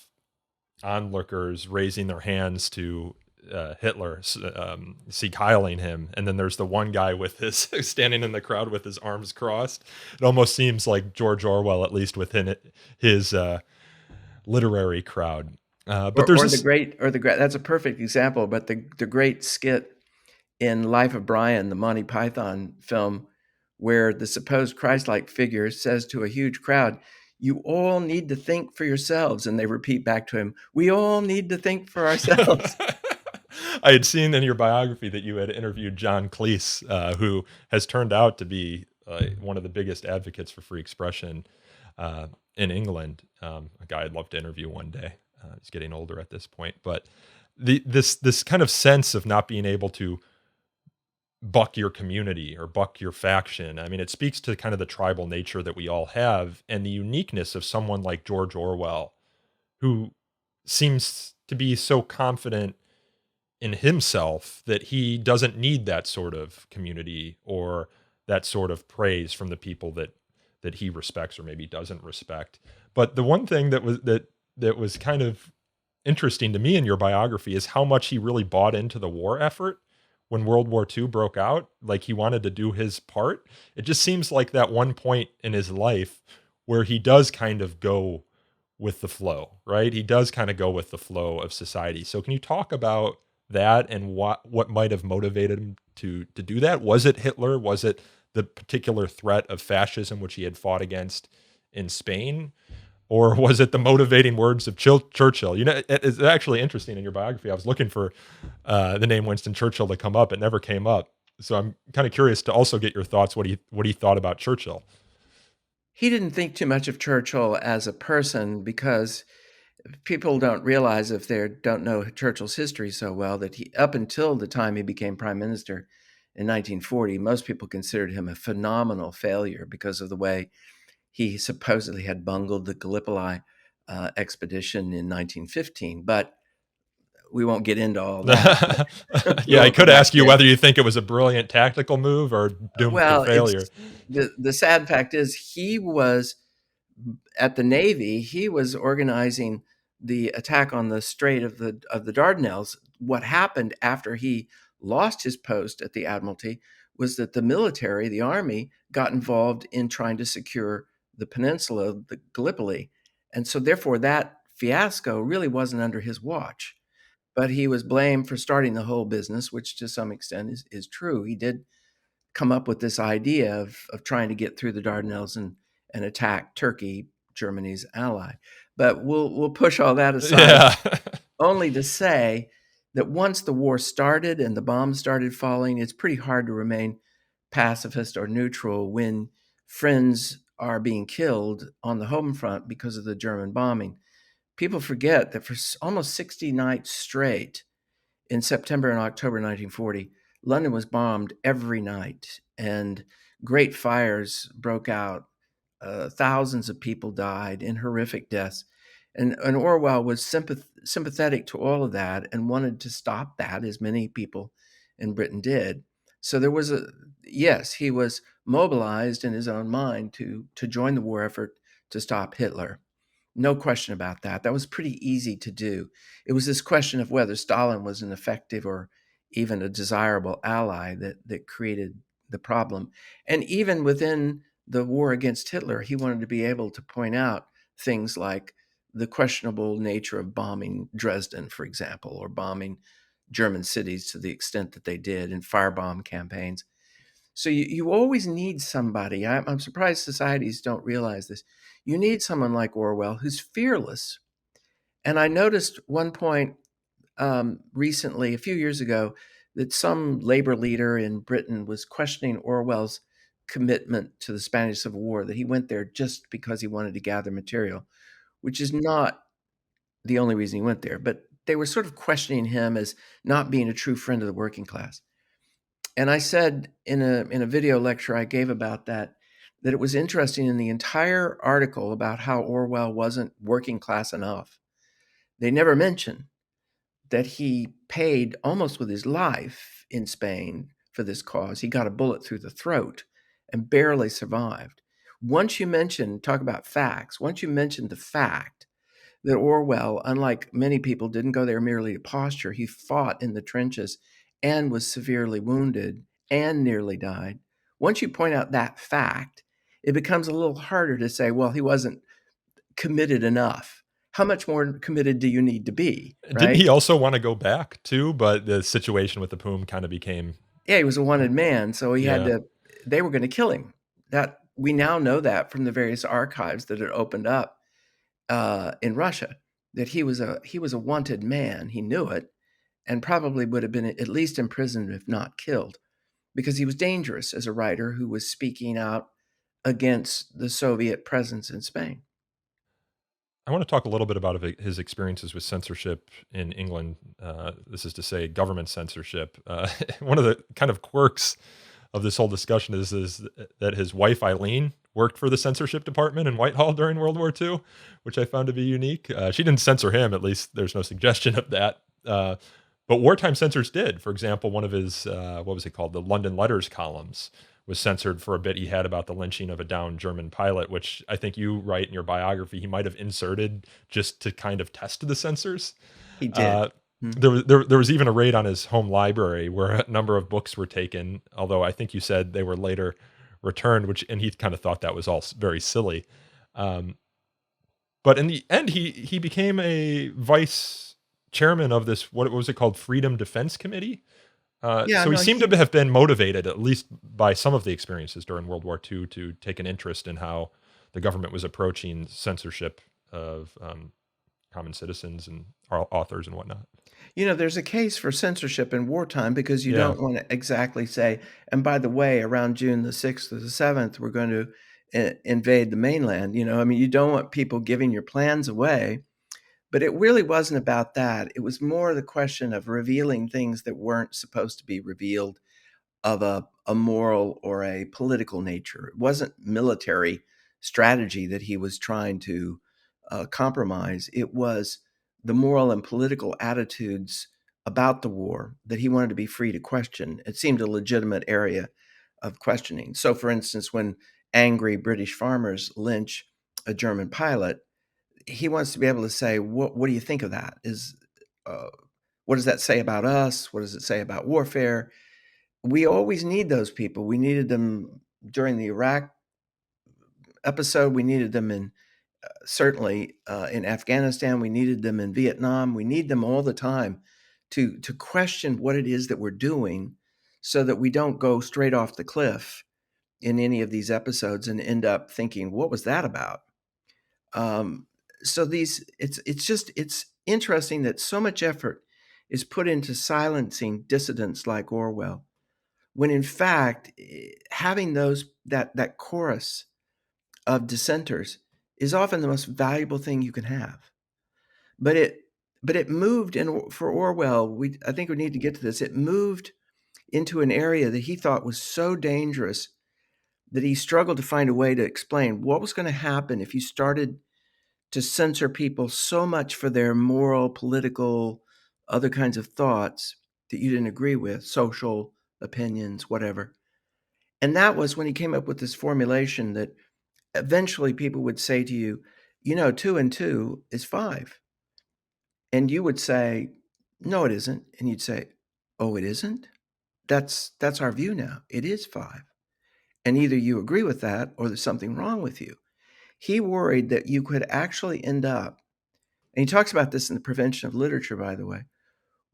onlookers raising their hands to Hitler, heiliing him, and then there's the one guy with his standing in the crowd with his arms crossed. It almost seems like George Orwell, at least within his literary crowd. But there's the great. That's a perfect example. But the great skit in Life of Brian, the Monty Python film, where the supposed Christ-like figure says to a huge crowd, "You all need to think for yourselves," and they repeat back to him, "We all need to think for ourselves." I had seen in your biography that you had interviewed John Cleese, who has turned out to be one of the biggest advocates for free expression in England. A guy I'd love to interview one day. He's getting older at this point, but this kind of sense of not being able to buck your community or buck your faction. I mean, it speaks to kind of the tribal nature that we all have and the uniqueness of someone like George Orwell, who seems to be so confident in himself that he doesn't need that sort of community or that sort of praise from the people that he respects or maybe doesn't respect. But the one thing that was kind of interesting to me in your biography is how much he really bought into the war effort when World War II broke out. Like, he wanted to do his part. It just seems like that one point in his life where he does kind of go with the flow, right? He does kind of go with the flow of society. So can you talk about that and what might have motivated him to do that? Was it Hitler? Was it the particular threat of fascism, which he had fought against in Spain? Or was it the motivating words of Churchill? It's actually interesting in your biography. I was looking for the name Winston Churchill to come up. It never came up. So I'm kind of curious to also get your thoughts, what he thought about Churchill. He didn't think too much of Churchill as a person, because people don't realize, if they don't know Churchill's history so well, that up until the time he became prime minister in 1940, most people considered him a phenomenal failure because of the way he supposedly had bungled the Gallipoli expedition in 1915. But we won't get into all that. Yeah, I could ask you whether you think it was a brilliant tactical move or doomed to failure. The sad fact is, he was at the Navy. He was organizing the attack on the Strait of the Dardanelles. What happened after he lost his post at the Admiralty was that the military, the army, got involved in trying to secure the peninsula, the Gallipoli. And so therefore that fiasco really wasn't under his watch. but he was blamed for starting the whole business, which to some extent is true. He did come up with this idea of trying to get through the Dardanelles and attack Turkey, Germany's ally. But we'll push all that aside, Yeah. only to say that once the war started and the bombs started falling, it's pretty hard to remain pacifist or neutral when friends are being killed on the home front because of the German bombing. People forget that for almost 60 nights straight in September and October 1940, London was bombed every night, and great fires broke out. Thousands of people died in horrific deaths. And Orwell was sympathetic to all of that and wanted to stop that, as many people in Britain did. So there was yes, he was mobilized in his own mind to join the war effort to stop Hitler. No question about that. That was pretty easy to do. It was this question of whether Stalin was an effective or even a desirable ally that created the problem. And even within the war against Hitler, he wanted to be able to point out things like the questionable nature of bombing Dresden, for example, or bombing German cities to the extent that they did in firebomb campaigns. So you always need somebody. I'm surprised societies don't realize this. You need someone like Orwell who's fearless. And I noticed one point recently, a few years ago, that some labor leader in Britain was questioning Orwell's commitment to the Spanish Civil War, that he went there just because he wanted to gather material, which is not the only reason he went there. But they were sort of questioning him as not being a true friend of the working class. And I said in a video lecture I gave about that it was interesting in the entire article about how Orwell wasn't working class enough. They never mentioned that he paid almost with his life in Spain for this cause. He got a bullet through the throat and barely survived. Talk about facts, once you mention the fact that Orwell, unlike many people, didn't go there merely to posture. He fought in the trenches and was severely wounded and nearly died. Once you point out that fact, it becomes a little harder to say, well, he wasn't committed enough. How much more committed do you need to be, Didn't right? he also want to go back too? But the situation with the Poom kind of became, Yeah, he was a wanted man, so he had yeah. to they were gonna kill him. That we now know that from the various archives that had opened up in Russia, that he was a wanted man. He knew it, and probably would have been at least imprisoned, if not killed, because he was dangerous as a writer who was speaking out against the Soviet presence in Spain. I want to talk a little bit about his experiences with censorship in England. This is to say, government censorship. One of the kind of quirks of this whole discussion is that his wife Eileen worked for the censorship department in Whitehall during World War II, which I found to be unique. She didn't censor him, at least there's no suggestion of that. But wartime censors did. For example, one of his what was it called, the London Letters columns was censored for a bit he had about the lynching of a downed German pilot, which I think you write in your biography he might have inserted just to kind of test the censors. He did. Uh, there was even a raid on his home library where a number of books were taken, although I think you said they were later returned, and he kind of thought that was all very silly. But in the end, he became a vice chairman of this, what was it called, Freedom Defense Committee. Yeah, So he no, seemed to have been motivated, at least by some of the experiences during World War II, to take an interest in how the government was approaching censorship of common citizens and authors and whatnot. there's a case for censorship in wartime because you Yeah. don't want to exactly say, and by the way, around June the 6th or the 7th, we're going to invade the mainland. I mean, you don't want people giving your plans away, but it really wasn't about that. It was more the question of revealing things that weren't supposed to be revealed of a moral or a political nature. It wasn't military strategy that he was trying to compromise. It was the moral and political attitudes about the war that he wanted to be free to question. It seemed a legitimate area of questioning. So, for instance, when angry British farmers lynch a German pilot, he wants to be able to say, "What do you think of that? Uh, what does that say about us? What does it say about warfare?" We always need those people. We needed them during the Iraq episode. We needed them in certainly in Afghanistan. We needed them in Vietnam. We need them all the time to question what it is that we're doing so that we don't go straight off the cliff in any of these episodes and end up thinking, what was that about? So it's interesting that so much effort is put into silencing dissidents like Orwell, when in fact, having that chorus of dissenters is often the most valuable thing you can have. But it moved for Orwell. I think we need to get to this. It moved into an area that he thought was so dangerous that he struggled to find a way to explain what was going to happen if you started to censor people so much for their moral, political, other kinds of thoughts that you didn't agree with, social opinions, whatever. And that was when he came up with this formulation that eventually people would say to you, 2 and 2 is 5. And you would say, no, it isn't. And you'd say, oh, it isn't? That's our view now. It is 5. And either you agree with that or there's something wrong with you. He worried that you could actually end up, and he talks about this in The Prevention of Literature, by the way,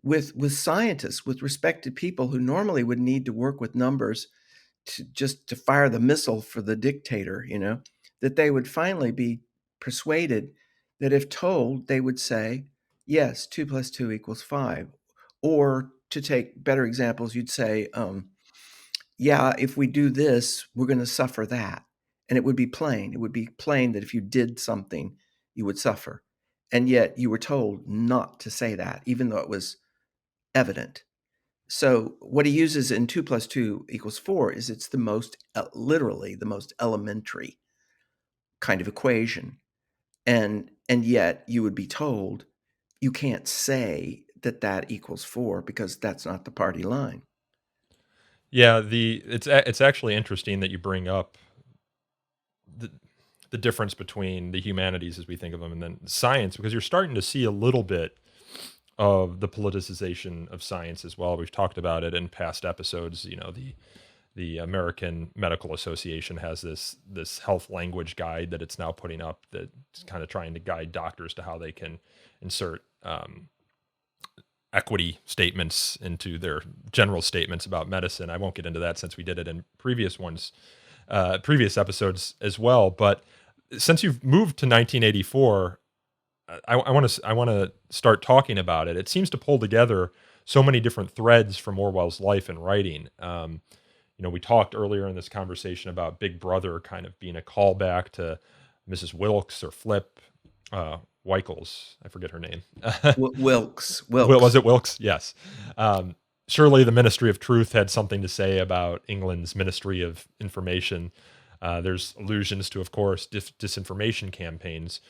with scientists, with respected people who normally would need to work with numbers to fire the missile for the dictator, that they would finally be persuaded that if told, they would say, yes, 2 + 2 = 5. Or to take better examples, you'd say, yeah, if we do this, we're going to suffer that. And it would be plain. It would be plain that if you did something, you would suffer. And yet you were told not to say that, even though it was evident. So what he uses in 2 + 2 = 4 is it's the most, literally the most elementary kind of equation. And yet you would be told you can't say that equals 4 because that's not the party line. Yeah, it's actually interesting that you bring up the difference between the humanities as we think of them and then science, because you're starting to see a little bit of the politicization of science as well. We've talked about it in past episodes. The American Medical Association has this health language guide that it's now putting up that's kind of trying to guide doctors to how they can insert equity statements into their general statements about medicine. I won't get into that since we did it in previous episodes as well. But since you've moved to 1984, I want to start talking about it. It seems to pull together so many different threads from Orwell's life and writing. We talked earlier in this conversation about Big Brother kind of being a callback to Mrs. Wilkes or Flip, Weichels. I forget her name. Wilkes. Was it Wilkes? Yes. Surely the Ministry of Truth had something to say about England's Ministry of Information. There's allusions to, of course, disinformation campaigns.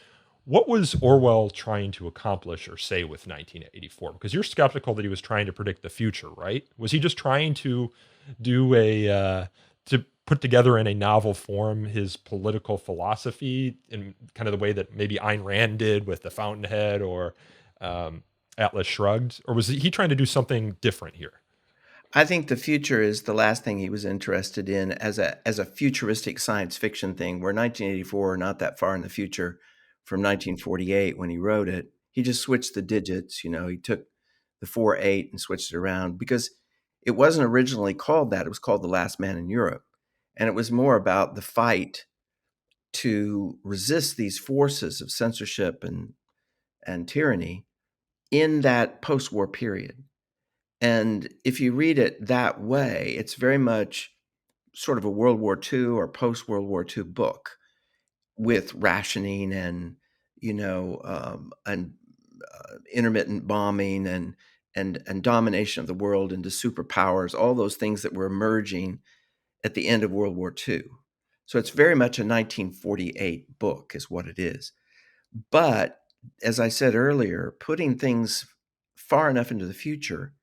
What was Orwell trying to accomplish or say with 1984? Because you're skeptical that he was trying to predict the future, right? Was he just trying to do to put together in a novel form his political philosophy in kind of the way that maybe Ayn Rand did with The Fountainhead or Atlas Shrugged? Or was he trying to do something different here? I think the future is the last thing he was interested in as a futuristic science fiction thing, where 1984 not that far in the future from 1948 when he wrote it. He just switched the digits, he took the 4-8 and switched it around because it wasn't originally called that. It was called The Last Man in Europe. And it was more about the fight to resist these forces of censorship and tyranny in that post-war period. And if you read it that way, it's very much sort of a World War II or post-World War II book with rationing and, intermittent bombing and domination of the world into superpowers, all those things that were emerging at the end of World War II. So it's very much a 1948 book is what it is. But as I said earlier, putting things far enough into the future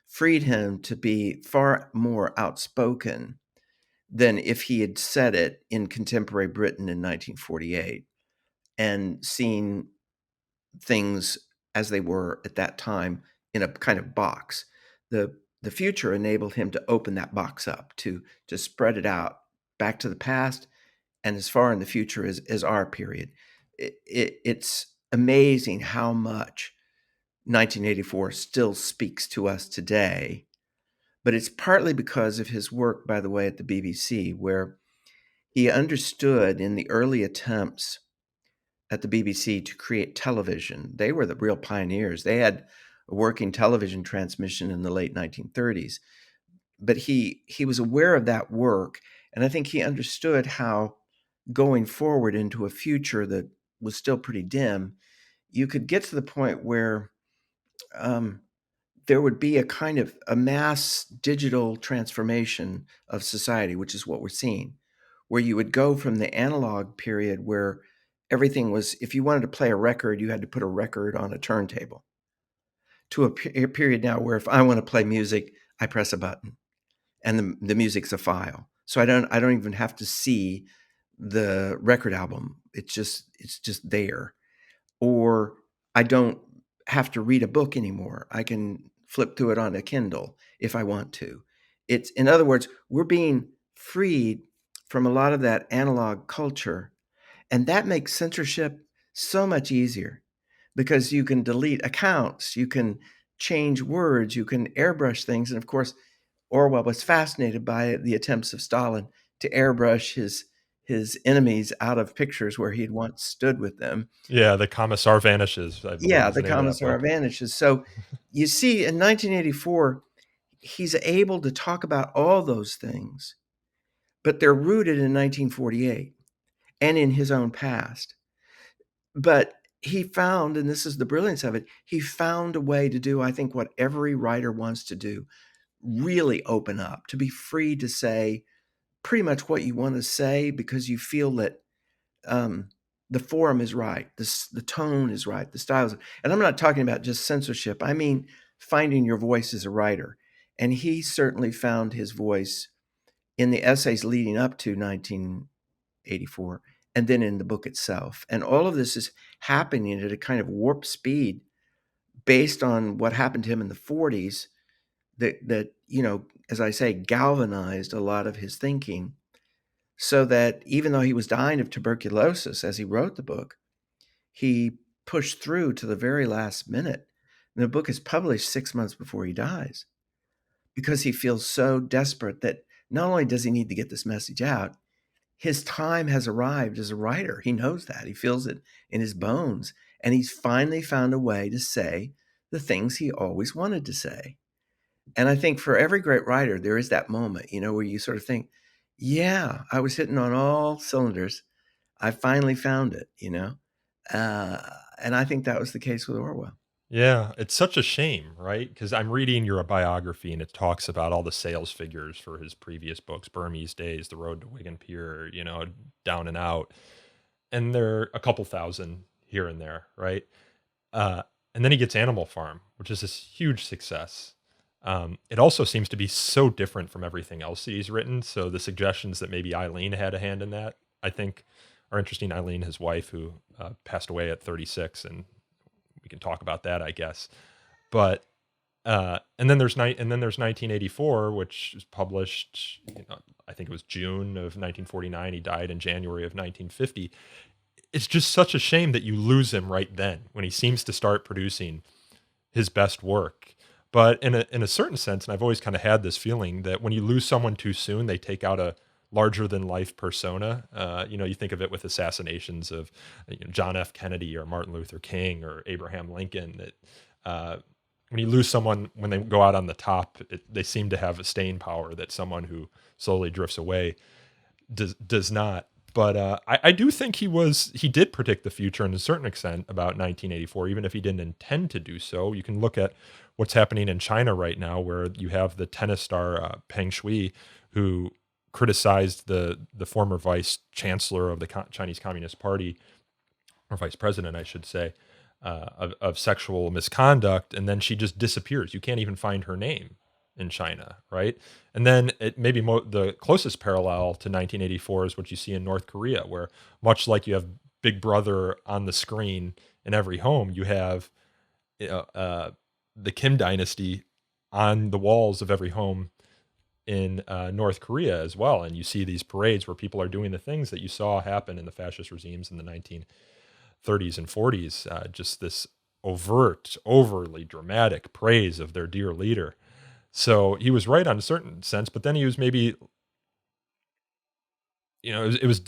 freed him to be far more outspoken than if he had said it in contemporary Britain in 1948 and seen things as they were at that time in a kind of box. The future enabled him to open that box up, to spread it out back to the past and as far in the future as our period. It's amazing how much 1984 still speaks to us today. But it's partly because of his work, by the way, at the BBC, where he understood in the early attempts at the BBC to create television. They were the real pioneers. They had a working television transmission in the late 1930s. But he was aware of that work, and I think he understood how going forward into a future that was still pretty dim, you could get to the point where there would be a kind of a mass digital transformation of society, which is what we're seeing, where you would go from the analog period where everything was, if you wanted to play a record, you had to put a record on a turntable, to a period now where if I want to play music, I press a button and the music's a file. So I don't even have to see the record album. It's just there. Or I don't have to read a book anymore. I can flip through it on a Kindle if I want to. It's, in other words, we're being freed from a lot of that analog culture. And that makes censorship so much easier because you can delete accounts, you can change words, you can airbrush things. And of course, Orwell was fascinated by the attempts of Stalin to airbrush his enemies out of pictures where he'd once stood with them. Yeah, the Commissar Vanishes. I believe Yeah, is the name of that Commissar book. Vanishes. So you see, in 1984, he's able to talk about all those things, but they're rooted in 1948 and in his own past. But he found, and this is the brilliance of it, he found a way to do, I think, what every writer wants to do, really open up, to be free to say pretty much what you want to say because you feel that the forum is right, the tone is right, the style is. And I'm not talking about just censorship. I mean finding your voice as a writer. And he certainly found his voice in the essays leading up to 1984 and then in the book itself. And all of this is happening at a kind of warp speed based on what happened to him in the 40s that as I say, galvanized a lot of his thinking, so that even though he was dying of tuberculosis as he wrote the book, he pushed through to the very last minute. And the book is published 6 months before he dies because he feels so desperate that not only does he need to get this message out, his time has arrived as a writer. He knows that. He feels it in his bones. And he's finally found a way to say the things he always wanted to say. And I think for every great writer, there is that moment, where you sort of think, yeah, I was hitting on all cylinders. I finally found it, and I think that was the case with Orwell. Yeah, it's such a shame, right? Because I'm reading your biography and it talks about all the sales figures for his previous books, Burmese Days, The Road to Wigan Pier, Down and Out. And they're a couple thousand here and there, right? And then he gets Animal Farm, which is this huge success. It also seems to be so different from everything else that he's written. So the suggestions that maybe Eileen had a hand in that, I think, are interesting. Eileen, his wife, who passed away at 36, and we can talk about that, I guess. But and then there's 1984, which was published. I think it was June of 1949. He died in January of 1950. It's just such a shame that you lose him right then when he seems to start producing his best work. But in a certain sense, and I've always kind of had this feeling that when you lose someone too soon, they take out a larger than life persona. You think of it with assassinations of John F. Kennedy or Martin Luther King or Abraham Lincoln. That when you lose someone, when they go out on the top, they seem to have a staying power that someone who slowly drifts away does not. But I do think he did predict the future in a certain extent about 1984, even if he didn't intend to do so. You can look at what's happening in China right now, where you have the tennis star Peng Shui, who criticized the former vice chancellor of the Chinese Communist Party, or vice president, I should say, of sexual misconduct, and then she just disappears. You can't even find her name in China, right? And then maybe the closest parallel to 1984 is what you see in North Korea, where much like you have Big Brother on the screen in every home, you have the Kim dynasty on the walls of every home in North Korea as well. And you see these parades where people are doing the things that you saw happen in the fascist regimes in the 1930s and 40s, just this overt, overly dramatic praise of their dear leader. So he was right on a certain sense, but then he was maybe, it was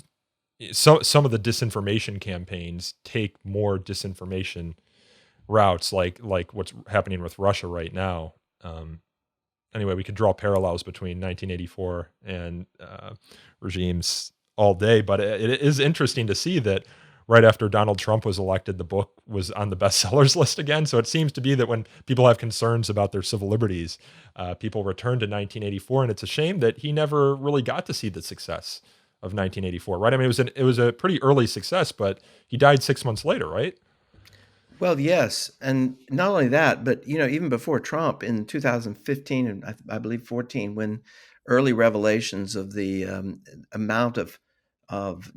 some of the disinformation campaigns take more disinformation routes, like what's happening with Russia right now. Anyway, we could draw parallels between 1984 and regimes all day, but it is interesting to see that right after Donald Trump was elected, the book was on the bestsellers list again. So it seems to be that when people have concerns about their civil liberties, people return to 1984, and it's a shame that he never really got to see the success of 1984, right? I mean, it was a pretty early success, but he died 6 months later, right? Well, yes, and not only that, but even before Trump in 2015 and I believe 14, when early revelations of the amount of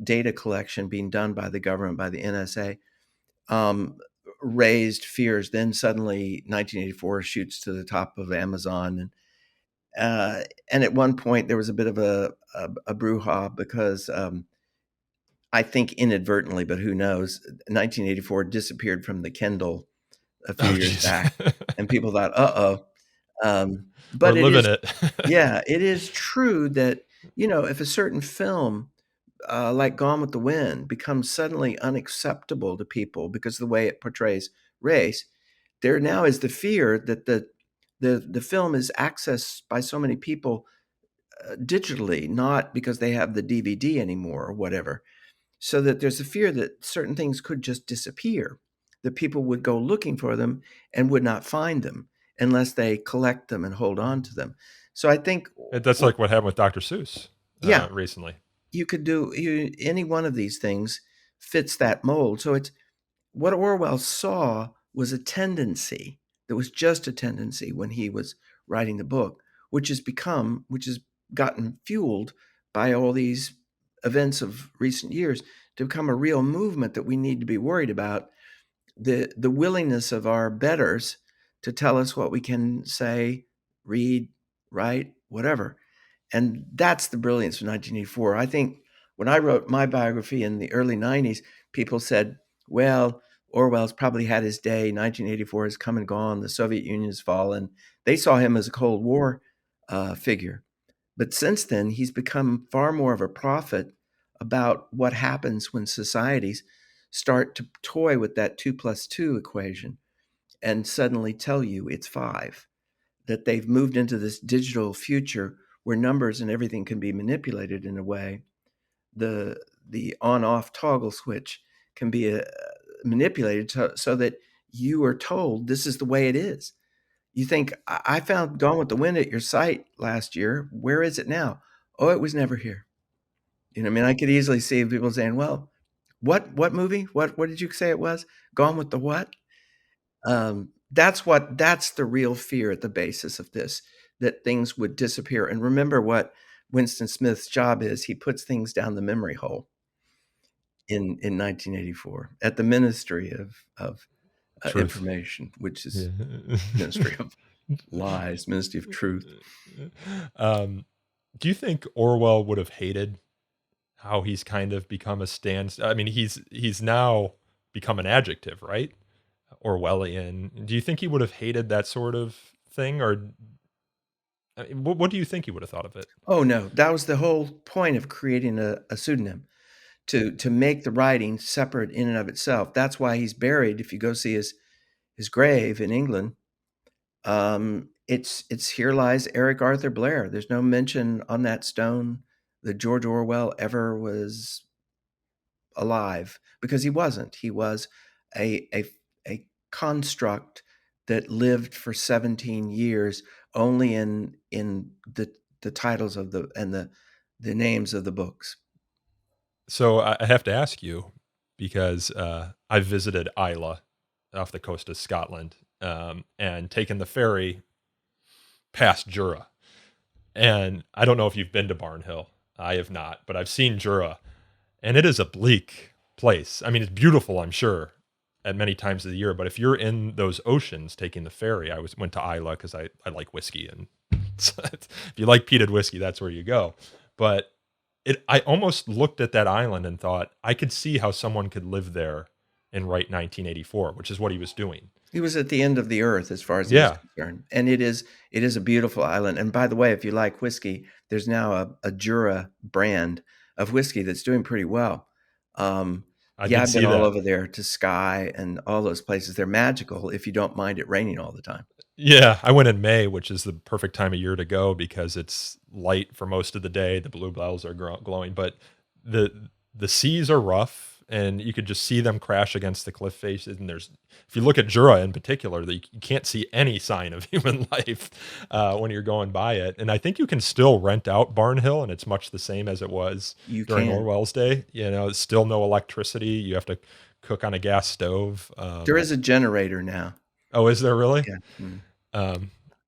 data collection being done by the government, by the NSA, um, raised fears. Then suddenly, 1984 shoots to the top of Amazon, and at one point there was a bit of a brouhaha because I think inadvertently, but who knows, 1984 disappeared from the Kindle a few Oh, years geez. back, and people thought, "Uh-oh." We're But it living is, it. yeah, it is true that, if a certain film, like Gone with the Wind, becomes suddenly unacceptable to people because of the way it portrays race, there now is the fear that the film is accessed by so many people, digitally, not because they have the DVD anymore or whatever. So that there's a fear that certain things could just disappear, that people would go looking for them and would not find them unless they collect them and hold on to them. So I think, That's like what happened with Dr. Seuss yeah, recently. you could do any one of these things fits that mold. So it's what Orwell saw was a tendency that was just a tendency when he was writing the book, which has gotten fueled by all these events of recent years to become a real movement that we need to be worried about. The willingness of our betters to tell us what we can say, read, write, whatever. And that's the brilliance of 1984. I think when I wrote my biography in the early 90s, people said, well, Orwell's probably had his day. 1984 has come and gone. The Soviet Union has fallen. They saw him as a Cold War figure. But since then, he's become far more of a prophet about what happens when societies start to toy with that 2+2 equation and suddenly tell you it's 5, that they've moved into this digital future where numbers and everything can be manipulated in a way. The on-off toggle switch can be manipulated so that you are told this is the way it is. You think, I found Gone with the Wind at your site last year. Where is it now? Oh, it was never here. I mean, I could easily see people saying, well, what movie? What did you say it was? Gone with the what? That's the real fear at the basis of this, that things would disappear. And remember what Winston Smith's job is. He puts things down the memory hole in 1984 at the Ministry of Truth. Information, which is Yeah. Ministry of Lies, Ministry of Truth. Do you think Orwell would have hated how he's kind of become a stand? I mean, he's now become an adjective, right? Orwellian. Do you think he would have hated that sort of thing, or I mean, what do you think he would have thought of it? Oh no, that was the whole point of creating a pseudonym, to make the writing separate in and of itself. That's why he's buried. If you go see his grave in England, it's here lies Eric Arthur Blair. There's no mention on that stone that George Orwell ever was alive, because he wasn't. He was a construct that lived for 17 years only in the titles of the names of the books. So I have to ask you, because I visited Islay off the coast of Scotland, and taken the ferry past Jura. And I don't know if you've been to Barnhill. I have not, but I've seen Jura, and it is a bleak place. I mean, it's beautiful, I'm sure, at many times of the year. But if you're in those oceans taking the ferry, went to Islay because I like whiskey, and if you like peated whiskey, that's where you go. But I almost looked at that island and thought I could see how someone could live there and write 1984, which is what he was doing. He was at the end of the earth as far as he was concerned. And it is a beautiful island. And by the way, if you like whiskey, there's now a Jura brand of whiskey that's doing pretty well. I've been all over there to Skye and all those places. They're magical if you don't mind it raining all the time. Yeah, I went in May, which is the perfect time of year to go because it's light for most of the day. The bluebells are glowing, but the seas are rough. And you could just see them crash against the cliff faces. And if you look at Jura in particular, you can't see any sign of human life when you're going by it. And I think you can still rent out Barnhill, and it's much the same as it was during Orwell's day. It's still no electricity. You have to cook on a gas stove. There is a generator now. Oh, is there really? Yeah.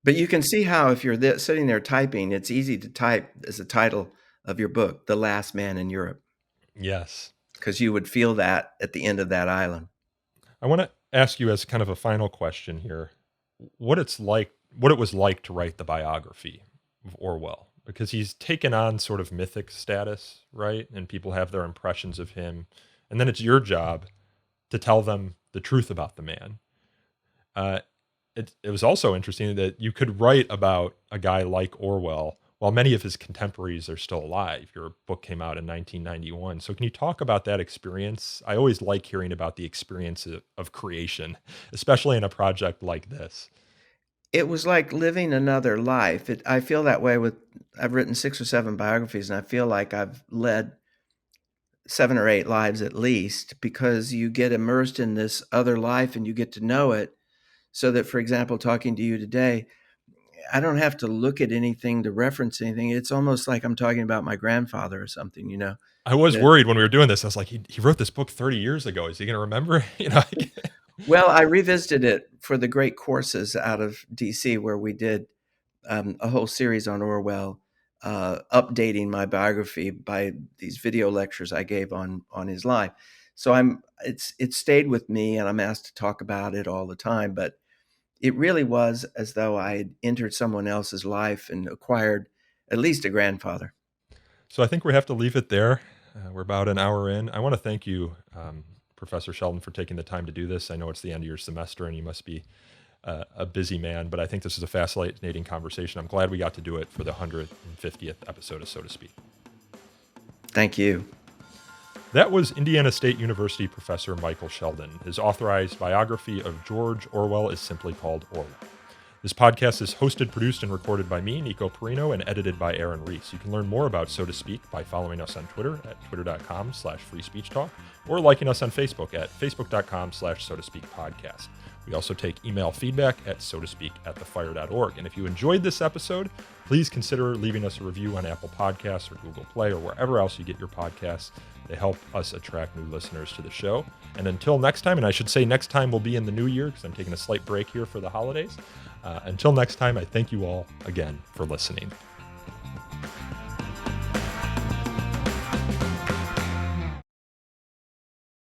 But you can see how if you're sitting there typing, it's easy to type as the title of your book, The Last Man in Europe. Yes. Because you would feel that at the end of that island. I want to ask you as kind of a final question here, what it was like to write the biography of Orwell, because he's taken on sort of mythic status, right? And people have their impressions of him. And then it's your job to tell them the truth about the man. It was also interesting that you could write about a guy like Orwell while many of his contemporaries are still alive. Your book came out in 1991. So can you talk about that experience? I always like hearing about the experience of creation, especially in a project like this. It was like living another life. I feel that way I've written 6 or 7 biographies, and I feel like I've led 7 or 8 lives at least, because you get immersed in this other life and you get to know it. So that, for example, talking to you today, I don't have to look at anything to reference anything. It's almost like I'm talking about my grandfather or something, I was worried when we were doing this. I was like, he wrote this book 30 years ago. Is he going to remember? Well, I revisited it for the great courses out of DC where we did a whole series on Orwell, updating my biography by these video lectures I gave on his life. So it stayed with me, and I'm asked to talk about it all the time, but it really was as though I had entered someone else's life and acquired at least a grandfather. So I think we have to leave it there. We're about an hour in. I want to thank you, Professor Shelden, for taking the time to do this. I know it's the end of your semester and you must be a busy man, but I think this is a fascinating conversation. I'm glad we got to do it for the 150th episode of So to Speak. Thank you. That was Indiana State University professor Michael Shelden. His authorized biography of George Orwell is simply called Orwell. This podcast is hosted, produced, and recorded by me, Nico Perrino, and edited by Aaron Reese. You can learn more about So to Speak by following us on Twitter at twitter.com/freespeechtalk or liking us on Facebook at facebook.com/so-to-speak-podcast. We also take email feedback at so-to-speak@thefire.org. And if you enjoyed this episode, please consider leaving us a review on Apple Podcasts or Google Play or wherever else you get your podcasts. They help us attract new listeners to the show. And until next time, and I should say next time will be in the new year because I'm taking a slight break here for the holidays. Until next time, I thank you all again for listening.